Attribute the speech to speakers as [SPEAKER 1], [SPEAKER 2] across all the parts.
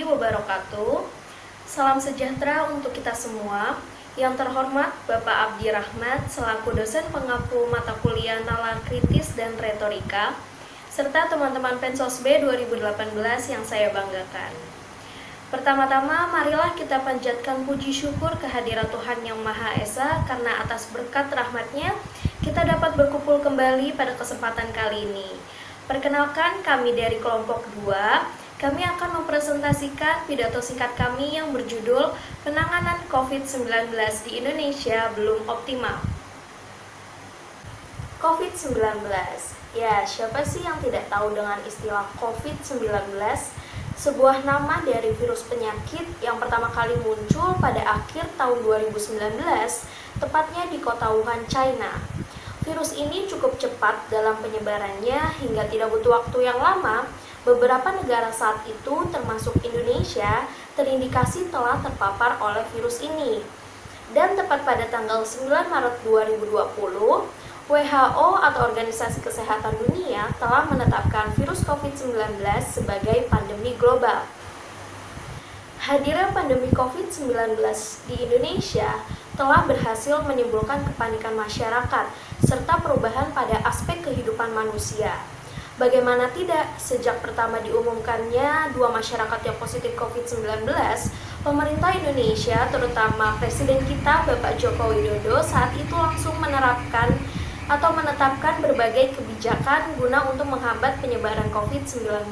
[SPEAKER 1] warahmatullahi wabarakatuh. Salam sejahtera untuk kita semua. Yang terhormat Bapak Abdi Rahmat selaku dosen pengampu mata kuliah Nalar Kritis dan Retorika, serta teman-teman Pensos B 2018 yang saya banggakan. Pertama-tama, marilah kita panjatkan puji syukur kehadirat Tuhan Yang Maha Esa karena atas berkat rahmat-Nya kita dapat berkumpul kembali pada kesempatan kali ini. Perkenalkan, kami dari kelompok 2. Kami akan mempresentasikan pidato singkat kami yang berjudul Penanganan COVID-19 di Indonesia Belum Optimal. COVID-19. Ya, siapa sih yang tidak tahu dengan istilah COVID-19? Sebuah nama dari virus penyakit yang pertama kali muncul pada akhir tahun 2019, tepatnya di kota Wuhan, China. Virus ini cukup cepat dalam penyebarannya hingga tidak butuh waktu yang lama. Beberapa negara saat itu, termasuk Indonesia, terindikasi telah terpapar oleh virus ini. Dan tepat pada tanggal 9 Maret 2020, WHO atau Organisasi Kesehatan Dunia telah menetapkan virus COVID-19 sebagai pandemi global. Hadirnya pandemi COVID-19 di Indonesia telah berhasil menimbulkan kepanikan masyarakat serta perubahan pada aspek kehidupan manusia. Bagaimana tidak, sejak pertama diumumkannya dua masyarakat yang positif COVID-19, pemerintah Indonesia, terutama Presiden kita Bapak Joko Widodo, saat itu langsung menetapkan berbagai kebijakan guna untuk menghambat penyebaran COVID-19.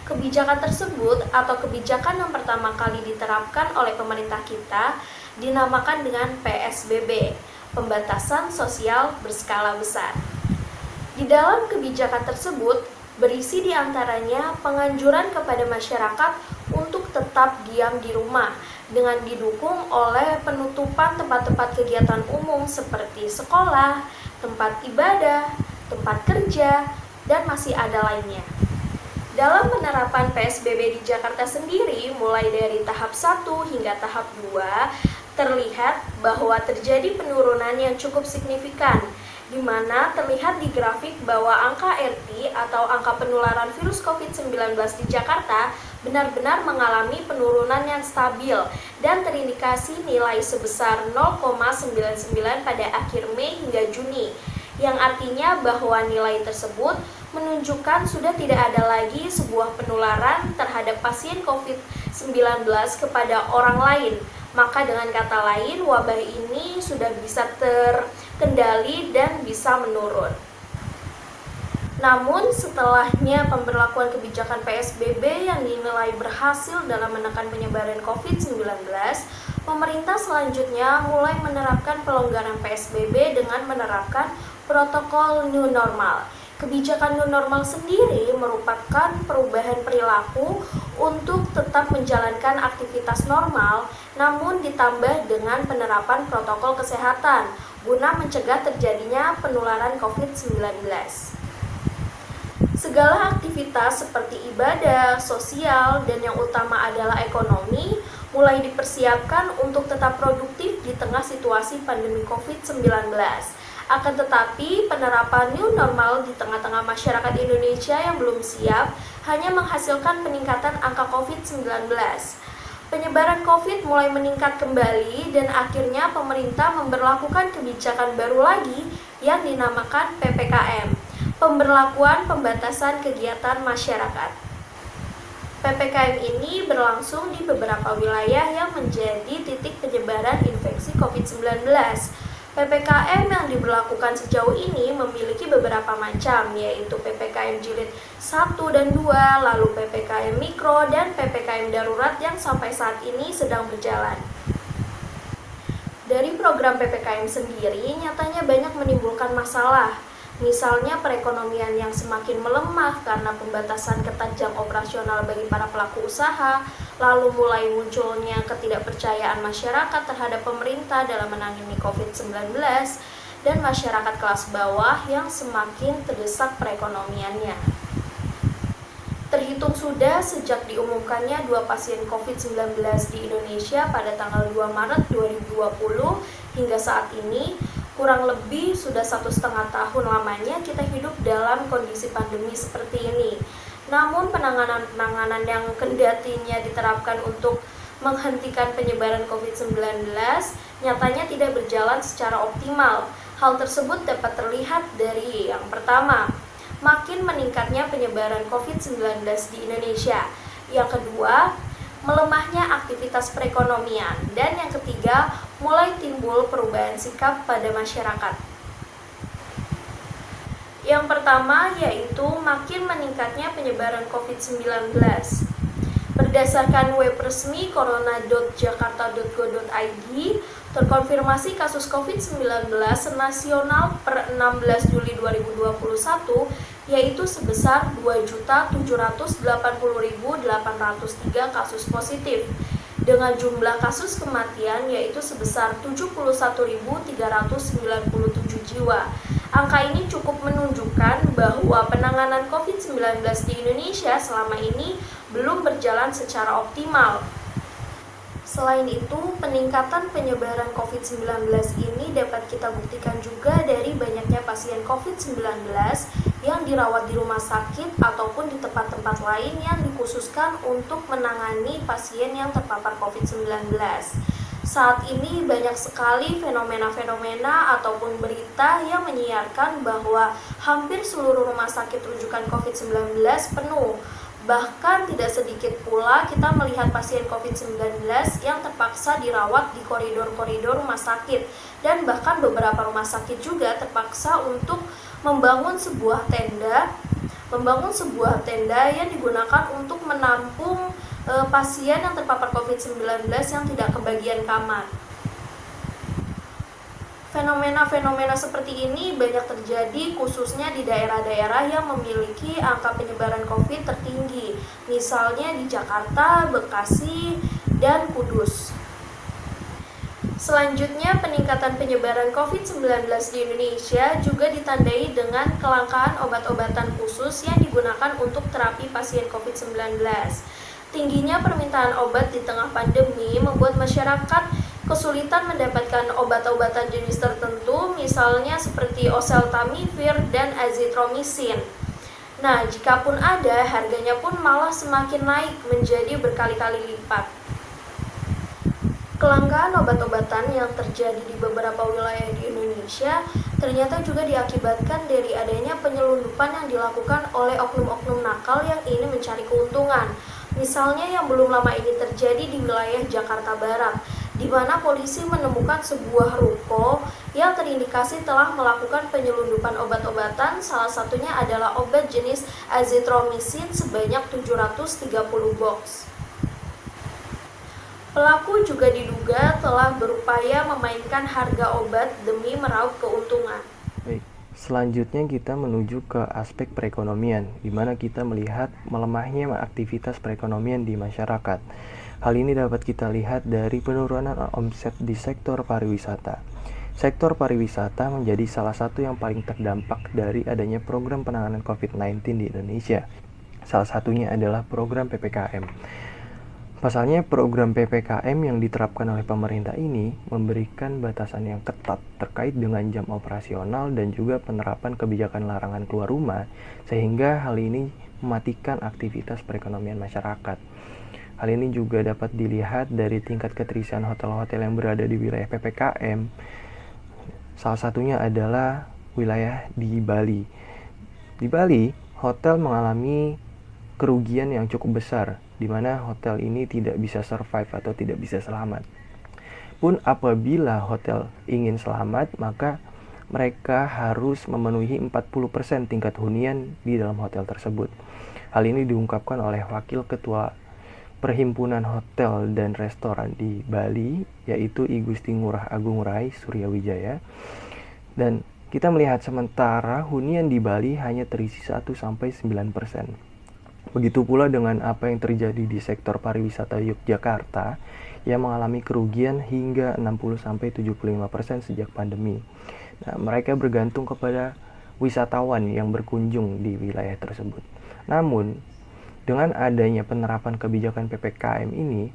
[SPEAKER 1] Kebijakan tersebut atau kebijakan yang pertama kali diterapkan oleh pemerintah kita dinamakan dengan PSBB, Pembatasan Sosial Berskala Besar. Di dalam kebijakan tersebut, berisi diantaranya penganjuran kepada masyarakat untuk tetap diam di rumah dengan didukung oleh penutupan tempat-tempat kegiatan umum seperti sekolah, tempat ibadah, tempat kerja, dan masih ada lainnya. Dalam penerapan PSBB di Jakarta sendiri, mulai dari tahap 1 hingga tahap 2, terlihat bahwa terjadi penurunan yang cukup signifikan, di mana terlihat di grafik bahwa angka RT atau angka penularan virus COVID-19 di Jakarta benar-benar mengalami penurunan yang stabil dan terindikasi nilai sebesar 0,99 pada akhir Mei hingga Juni, yang artinya bahwa nilai tersebut menunjukkan sudah tidak ada lagi sebuah penularan terhadap pasien COVID-19 kepada orang lain. Maka dengan kata lain, wabah ini sudah bisa terkendali dan bisa menurun. Namun setelahnya pemberlakuan kebijakan PSBB yang dinilai berhasil dalam menekan penyebaran COVID-19, pemerintah selanjutnya mulai menerapkan pelonggaran PSBB dengan menerapkan protokol new normal. Kebijakan new normal sendiri merupakan perubahan perilaku untuk tetap menjalankan aktivitas normal, namun ditambah dengan penerapan protokol kesehatan guna mencegah terjadinya penularan COVID-19. Segala aktivitas seperti ibadah, sosial, dan yang utama adalah ekonomi mulai dipersiapkan untuk tetap produktif di tengah situasi pandemi COVID-19. Akan tetapi, penerapan new normal di tengah-tengah masyarakat Indonesia yang belum siap hanya menghasilkan peningkatan angka COVID-19. Penyebaran COVID mulai meningkat kembali dan akhirnya pemerintah memberlakukan kebijakan baru lagi yang dinamakan PPKM, Pemberlakuan Pembatasan Kegiatan Masyarakat. PPKM ini berlangsung di beberapa wilayah yang menjadi titik penyebaran infeksi COVID-19. PPKM yang diberlakukan sejauh ini memiliki beberapa macam, yaitu PPKM Jilid 1 dan 2, lalu PPKM Mikro, dan PPKM Darurat yang sampai saat ini sedang berjalan. Dari program PPKM sendiri, nyatanya banyak menimbulkan masalah. Misalnya perekonomian yang semakin melemah karena pembatasan ketat jam operasional bagi para pelaku usaha, lalu mulai munculnya ketidakpercayaan masyarakat terhadap pemerintah dalam menangani COVID-19, dan masyarakat kelas bawah yang semakin terdesak perekonomiannya. Terhitung sudah sejak diumumkannya 2 pasien COVID-19 di Indonesia pada tanggal 2 Maret 2020 hingga saat ini, kurang lebih sudah 1,5 tahun lamanya kita hidup dalam kondisi pandemi seperti ini. Namun penanganan yang kendatinya diterapkan untuk menghentikan penyebaran COVID-19 nyatanya tidak berjalan secara optimal. Hal tersebut dapat terlihat dari yang pertama, makin meningkatnya penyebaran COVID-19 di Indonesia. Yang kedua, melemahnya aktivitas perekonomian. Dan yang ketiga, mulai timbul perubahan sikap pada masyarakat. Yang pertama yaitu makin meningkatnya penyebaran COVID-19. Berdasarkan web resmi corona.jakarta.go.id, terkonfirmasi kasus COVID-19 nasional per 16 Juli 2021 yaitu sebesar 2.780.803 kasus positif, dengan jumlah kasus kematian yaitu sebesar 71.397 jiwa. Angka ini cukup menunjukkan bahwa penanganan COVID-19 di Indonesia selama ini belum berjalan secara optimal. Selain itu, peningkatan penyebaran COVID-19 ini dapat kita buktikan juga dari banyaknya pasien COVID-19 yang dirawat di rumah sakit ataupun di tempat-tempat lain yang dikhususkan untuk menangani pasien yang terpapar COVID-19. Saat ini banyak sekali fenomena-fenomena ataupun berita yang menyiarkan bahwa hampir seluruh rumah sakit rujukan COVID-19 penuh. Bahkan tidak sedikit pula kita melihat pasien COVID-19 yang terpaksa dirawat di koridor-koridor rumah sakit. Dan bahkan beberapa rumah sakit juga terpaksa untuk membangun sebuah tenda yang digunakan untuk menampung pasien yang terpapar COVID-19 yang tidak kebagian kamar. Fenomena-fenomena seperti ini banyak terjadi khususnya di daerah-daerah yang memiliki angka penyebaran COVID tertinggi, misalnya di Jakarta, Bekasi, dan Kudus. Selanjutnya, peningkatan penyebaran COVID-19 di Indonesia juga ditandai dengan kelangkaan obat-obatan khusus yang digunakan untuk terapi pasien COVID-19. Tingginya permintaan obat di tengah pandemi membuat masyarakat kesulitan mendapatkan obat-obatan jenis tertentu, misalnya seperti oseltamivir dan azitromisin. Nah, jikapun ada, harganya pun malah semakin naik menjadi berkali-kali lipat. Kelangkaan obat-obatan yang terjadi di beberapa wilayah di Indonesia ternyata juga diakibatkan dari adanya penyelundupan yang dilakukan oleh oknum-oknum nakal yang ingin mencari keuntungan. Misalnya yang belum lama ini terjadi di wilayah Jakarta Barat, di mana polisi menemukan sebuah ruko yang terindikasi telah melakukan penyelundupan obat-obatan, salah satunya adalah obat jenis azitromisin sebanyak 730 box. Pelaku juga diduga telah berupaya memainkan harga obat demi meraup keuntungan.
[SPEAKER 2] Baik, selanjutnya kita menuju ke aspek perekonomian, di mana kita melihat melemahnya aktivitas perekonomian di masyarakat. Hal ini dapat kita lihat dari penurunan omset di sektor pariwisata. Sektor pariwisata menjadi salah satu yang paling terdampak dari adanya program penanganan COVID-19 di Indonesia. Salah satunya adalah program PPKM. Pasalnya, program PPKM yang diterapkan oleh pemerintah ini memberikan batasan yang ketat terkait dengan jam operasional dan juga penerapan kebijakan larangan keluar rumah, sehingga hal ini mematikan aktivitas perekonomian masyarakat. Hal ini juga dapat dilihat dari tingkat keterisian hotel-hotel yang berada di wilayah PPKM. Salah satunya adalah wilayah di Bali. Di Bali, hotel mengalami kerugian yang cukup besar, di mana hotel ini tidak bisa survive atau tidak bisa selamat. Pun apabila hotel ingin selamat, maka mereka harus memenuhi 40% tingkat hunian di dalam hotel tersebut. Hal ini diungkapkan oleh Wakil Ketua Perhimpunan Hotel dan Restoran di Bali, yaitu I Gusti Ngurah Agung Rai Suryawijaya. Dan kita melihat sementara hunian di Bali hanya terisi 1-9%. Begitu pula dengan apa yang terjadi di sektor pariwisata Yogyakarta yang mengalami kerugian hingga 60-75% sejak pandemi. Nah, mereka bergantung kepada wisatawan yang berkunjung di wilayah tersebut. Namun, dengan adanya penerapan kebijakan PPKM ini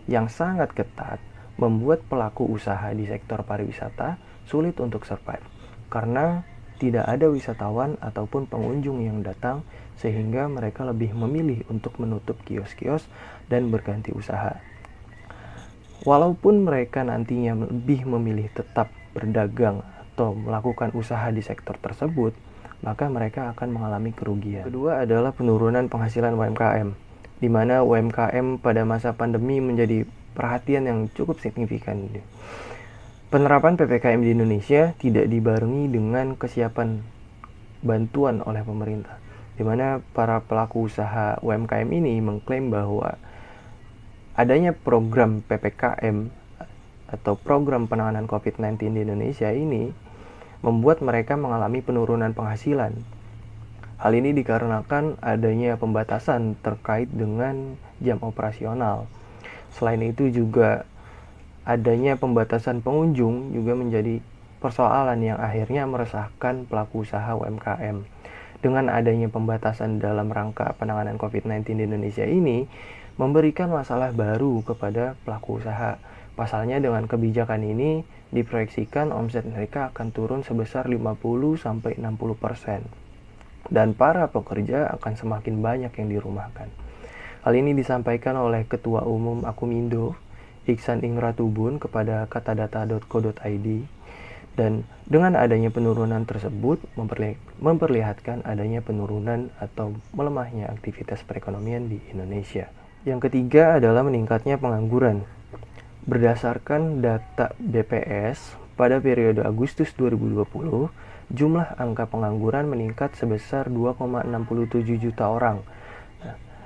[SPEAKER 2] yang sangat ketat, membuat pelaku usaha di sektor pariwisata sulit untuk survive. Karena tidak ada wisatawan ataupun pengunjung yang datang, sehingga mereka lebih memilih untuk menutup kios-kios dan berganti usaha. Walaupun mereka nantinya lebih memilih tetap berdagang atau melakukan usaha di sektor tersebut, maka mereka akan mengalami kerugian. Kedua adalah penurunan penghasilan UMKM, di mana UMKM pada masa pandemi menjadi perhatian yang cukup signifikan. Penerapan PPKM di Indonesia tidak dibarengi dengan kesiapan bantuan oleh pemerintah, di mana para pelaku usaha UMKM ini mengklaim bahwa adanya program PPKM atau program penanganan COVID-19 di Indonesia ini membuat mereka mengalami penurunan penghasilan. Hal ini dikarenakan adanya pembatasan terkait dengan jam operasional. Selain itu juga adanya pembatasan pengunjung juga menjadi persoalan yang akhirnya meresahkan pelaku usaha UMKM. Dengan adanya pembatasan dalam rangka penanganan COVID-19 di Indonesia ini memberikan masalah baru kepada pelaku usaha. Pasalnya dengan kebijakan ini diproyeksikan omset mereka akan turun sebesar 50-60%. Dan para pekerja akan semakin banyak yang dirumahkan. Hal ini disampaikan oleh Ketua Umum Akumindo, Iksan Ingratubun kepada katadata.co.id, dan dengan adanya penurunan tersebut memperlihatkan adanya penurunan atau melemahnya aktivitas perekonomian di Indonesia. Yang ketiga adalah meningkatnya pengangguran. Berdasarkan data BPS, pada periode Agustus 2020, jumlah angka pengangguran meningkat sebesar 2,67 juta orang.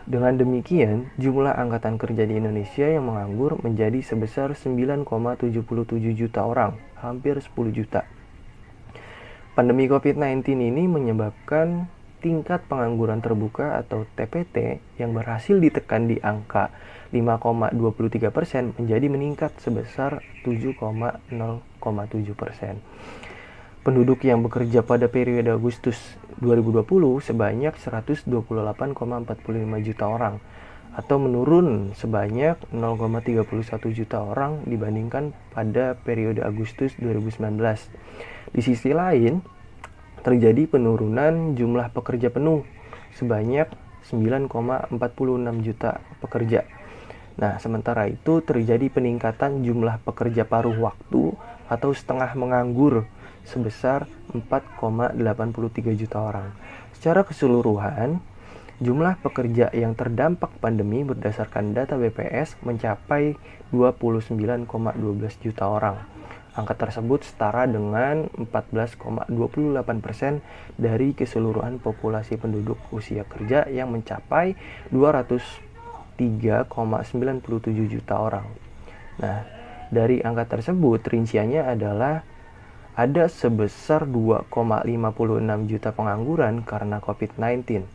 [SPEAKER 2] Dengan demikian, jumlah angkatan kerja di Indonesia yang menganggur menjadi sebesar 9,77 juta orang, hampir 10 juta. Pandemi COVID-19 ini menyebabkan tingkat pengangguran terbuka atau TPT yang berhasil ditekan di angka 5,23% menjadi meningkat sebesar 7,07%. Penduduk yang bekerja pada periode Agustus 2020 sebanyak 128,45 juta orang, atau menurun sebanyak 0,31 juta orang dibandingkan pada periode Agustus 2019. Di sisi lain, terjadi penurunan jumlah pekerja penuh sebanyak 9,46 juta pekerja. Nah, sementara itu terjadi peningkatan jumlah pekerja paruh waktu atau setengah menganggur sebesar 4,83 juta orang. Secara keseluruhan, jumlah pekerja yang terdampak pandemi berdasarkan data BPS mencapai 29,12 juta orang. Angka tersebut setara dengan 14,28% dari keseluruhan populasi penduduk usia kerja yang mencapai 203,97 juta orang. Nah, dari angka tersebut rinciannya adalah ada sebesar 2,56 juta pengangguran karena COVID-19,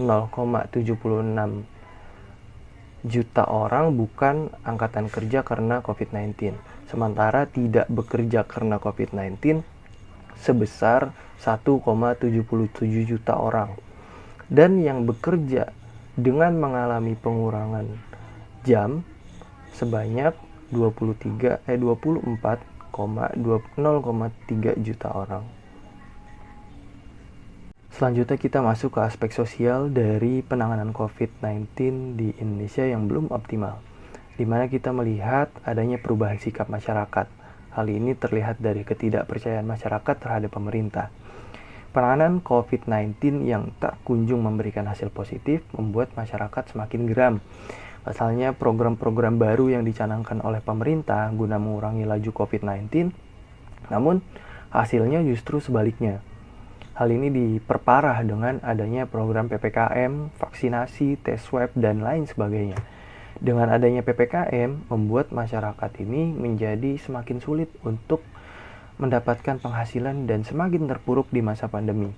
[SPEAKER 2] 0,76 juta orang bukan angkatan kerja karena COVID-19, sementara tidak bekerja karena COVID-19 sebesar 1,77 juta orang, dan yang bekerja dengan mengalami pengurangan jam sebanyak 24,0,3 juta orang. Selanjutnya kita masuk ke aspek sosial dari penanganan COVID-19 di Indonesia yang belum optimal, di mana kita melihat adanya perubahan sikap masyarakat. Hal ini terlihat dari ketidakpercayaan masyarakat terhadap pemerintah. Penanganan COVID-19 yang tak kunjung memberikan hasil positif membuat masyarakat semakin geram. Pasalnya program-program baru yang dicanangkan oleh pemerintah guna mengurangi laju COVID-19, namun hasilnya justru sebaliknya. Hal ini diperparah dengan adanya program PPKM, vaksinasi, tes swab, dan lain sebagainya. Dengan adanya PPKM, membuat masyarakat ini menjadi semakin sulit untuk mendapatkan penghasilan dan semakin terpuruk di masa pandemi.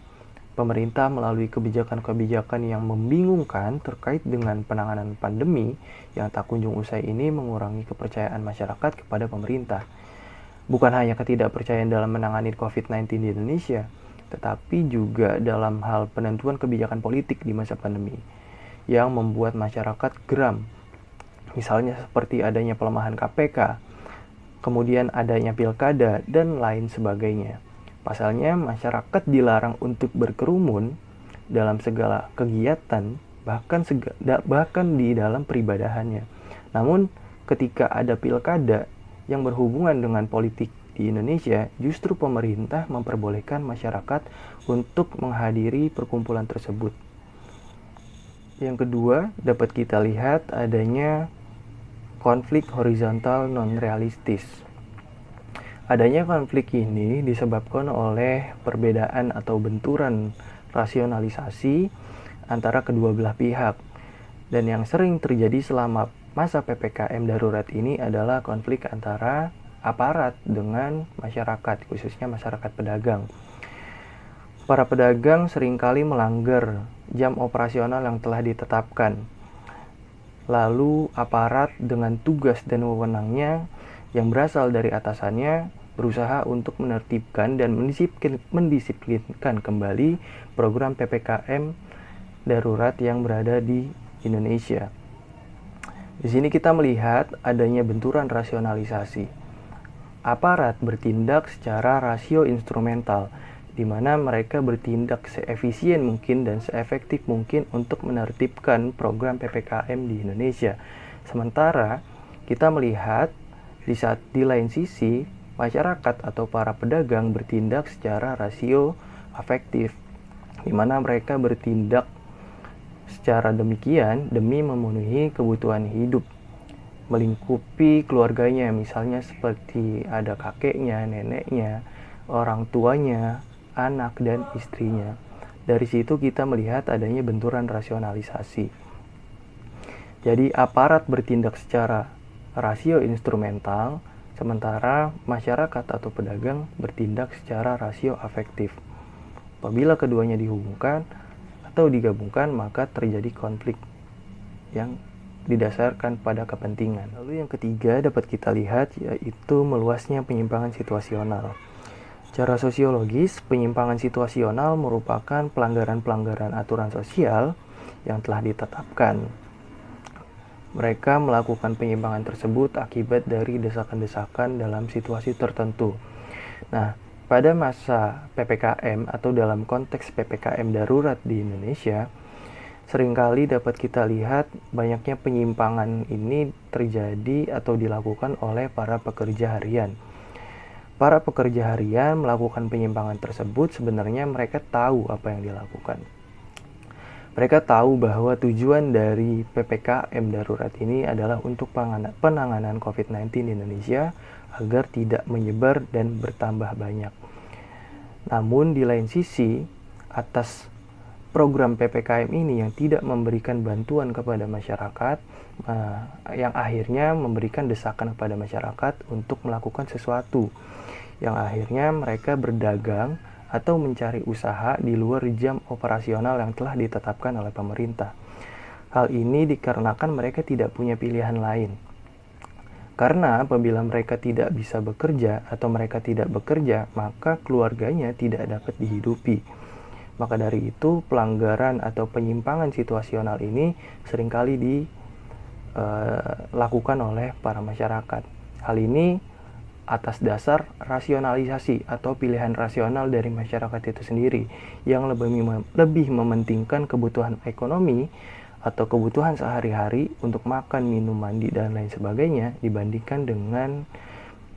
[SPEAKER 2] Pemerintah melalui kebijakan-kebijakan yang membingungkan terkait dengan penanganan pandemi yang tak kunjung usai ini mengurangi kepercayaan masyarakat kepada pemerintah. Bukan hanya ketidakpercayaan dalam menangani COVID-19 di Indonesia, tetapi juga dalam hal penentuan kebijakan politik di masa pandemi yang membuat masyarakat geram. Misalnya seperti adanya pelemahan KPK, kemudian adanya pilkada, dan lain sebagainya. Pasalnya, masyarakat dilarang untuk berkerumun dalam segala kegiatan, bahkan di dalam peribadahannya. Namun, ketika ada pilkada yang berhubungan dengan politik di Indonesia, justru pemerintah memperbolehkan masyarakat untuk menghadiri perkumpulan tersebut. Yang kedua, dapat kita lihat adanya konflik horizontal non-realistis. Adanya konflik ini disebabkan oleh perbedaan atau benturan rasionalisasi antara kedua belah pihak. Dan yang sering terjadi selama masa PPKM darurat ini adalah konflik antara aparat dengan masyarakat, khususnya masyarakat pedagang. Para pedagang seringkali melanggar jam operasional yang telah ditetapkan. Lalu aparat dengan tugas dan wewenangnya yang berasal dari atasannya berusaha untuk menertibkan dan mendisiplinkan kembali program PPKM darurat yang berada di Indonesia. Di sini kita melihat adanya benturan rasionalisasi. Aparat bertindak secara rasio instrumental, di mana mereka bertindak seefisien mungkin dan seefektif mungkin untuk menertibkan program PPKM di Indonesia. Sementara kita melihat di lain sisi masyarakat atau para pedagang bertindak secara rasio afektif, di mana mereka bertindak secara demikian demi memenuhi kebutuhan hidup, melingkupi keluarganya, misalnya seperti ada kakeknya, neneknya, orang tuanya, anak, dan istrinya. Dari situ kita melihat adanya benturan rasionalisasi. Jadi aparat bertindak secara rasio instrumental, sementara masyarakat atau pedagang bertindak secara rasio afektif. Apabila keduanya dihubungkan atau digabungkan, maka terjadi konflik yang didasarkan pada kepentingan. Lalu yang ketiga dapat kita lihat yaitu meluasnya penyimpangan situasional. Secara sosiologis, penyimpangan situasional merupakan pelanggaran-pelanggaran aturan sosial yang telah ditetapkan. Mereka melakukan penyimpangan tersebut akibat dari desakan-desakan dalam situasi tertentu. Nah, pada masa PPKM atau dalam konteks PPKM darurat di Indonesia, seringkali dapat kita lihat banyaknya penyimpangan ini terjadi atau dilakukan oleh para pekerja harian. Para pekerja harian melakukan penyimpangan tersebut, sebenarnya mereka tahu apa yang dilakukan. Mereka tahu bahwa tujuan dari PPKM darurat ini adalah untuk penanganan COVID-19 di Indonesia agar tidak menyebar dan bertambah banyak. Namun di lain sisi, atas program PPKM ini yang tidak memberikan bantuan kepada masyarakat, yang akhirnya memberikan desakan kepada masyarakat untuk melakukan sesuatu, yang akhirnya mereka berdagang atau mencari usaha di luar jam operasional yang telah ditetapkan oleh pemerintah. Hal ini dikarenakan mereka tidak punya pilihan lain. Karena apabila mereka tidak bisa bekerja atau mereka tidak bekerja, maka keluarganya tidak dapat dihidupi. Maka dari itu, pelanggaran atau penyimpangan situasional ini seringkali dilakukan oleh para masyarakat. Hal ini atas dasar rasionalisasi atau pilihan rasional dari masyarakat itu sendiri yang lebih mementingkan kebutuhan ekonomi atau kebutuhan sehari-hari untuk makan, minum, mandi, dan lain sebagainya dibandingkan dengan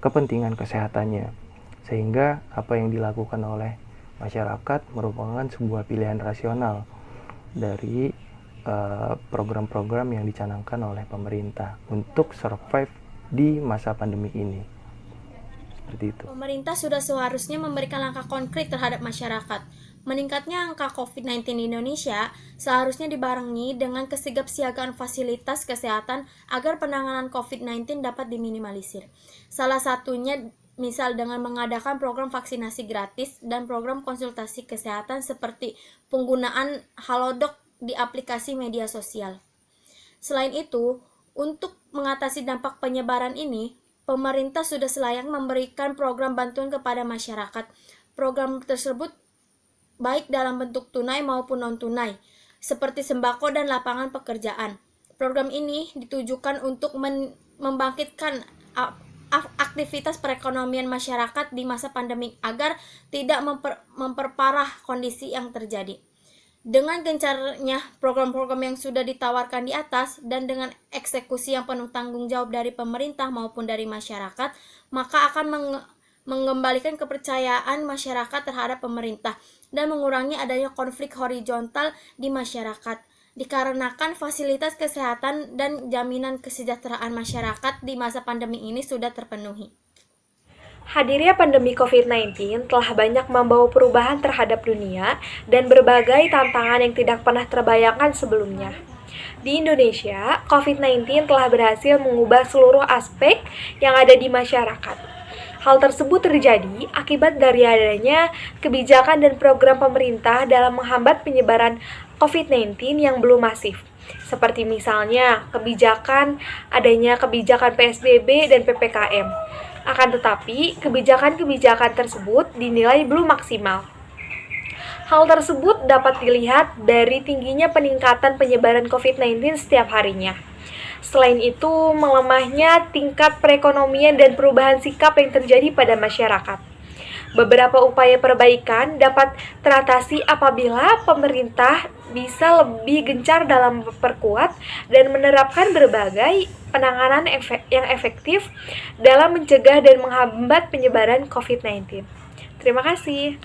[SPEAKER 2] kepentingan kesehatannya. Sehingga apa yang dilakukan oleh masyarakat merupakan sebuah pilihan rasional dari program-program yang dicanangkan oleh pemerintah untuk survive di masa pandemi ini. Seperti itu.
[SPEAKER 1] Pemerintah sudah seharusnya memberikan langkah konkret terhadap masyarakat. Meningkatnya angka COVID-19 di Indonesia seharusnya dibarengi dengan kesigapsiagaan fasilitas kesehatan agar penanganan COVID-19 dapat diminimalisir. Salah satunya misal dengan mengadakan program vaksinasi gratis dan program konsultasi kesehatan seperti penggunaan Halodoc di aplikasi media sosial. Selain itu, untuk mengatasi dampak penyebaran ini, pemerintah sudah selayaknya memberikan program bantuan kepada masyarakat. Program tersebut baik dalam bentuk tunai maupun non-tunai, seperti sembako dan lapangan pekerjaan. Program ini ditujukan untuk membangkitkan aktivitas perekonomian masyarakat di masa pandemi agar tidak memperparah kondisi yang terjadi. Dengan gencarnya program-program yang sudah ditawarkan di atas dan dengan eksekusi yang penuh tanggung jawab dari pemerintah maupun dari masyarakat, maka akan mengembalikan kepercayaan masyarakat terhadap pemerintah dan mengurangi adanya konflik horizontal di masyarakat. Dikarenakan fasilitas kesehatan dan jaminan kesejahteraan masyarakat di masa pandemi ini sudah terpenuhi.
[SPEAKER 3] Hadirnya pandemi COVID-19 telah banyak membawa perubahan terhadap dunia dan berbagai tantangan yang tidak pernah terbayangkan sebelumnya. Di Indonesia, COVID-19 telah berhasil mengubah seluruh aspek yang ada di masyarakat. Hal tersebut terjadi akibat dari adanya kebijakan dan program pemerintah dalam menghambat penyebaran COVID-19 yang belum masif. Seperti misalnya adanya kebijakan PSBB dan PPKM. Akan tetapi, kebijakan-kebijakan tersebut dinilai belum maksimal. Hal tersebut dapat dilihat dari tingginya peningkatan penyebaran COVID-19 setiap harinya. Selain itu, melemahnya tingkat perekonomian dan perubahan sikap yang terjadi pada masyarakat. Beberapa upaya perbaikan dapat teratasi apabila pemerintah bisa lebih gencar dalam memperkuat dan menerapkan berbagai penanganan yang efektif dalam mencegah dan menghambat penyebaran COVID-19. Terima kasih.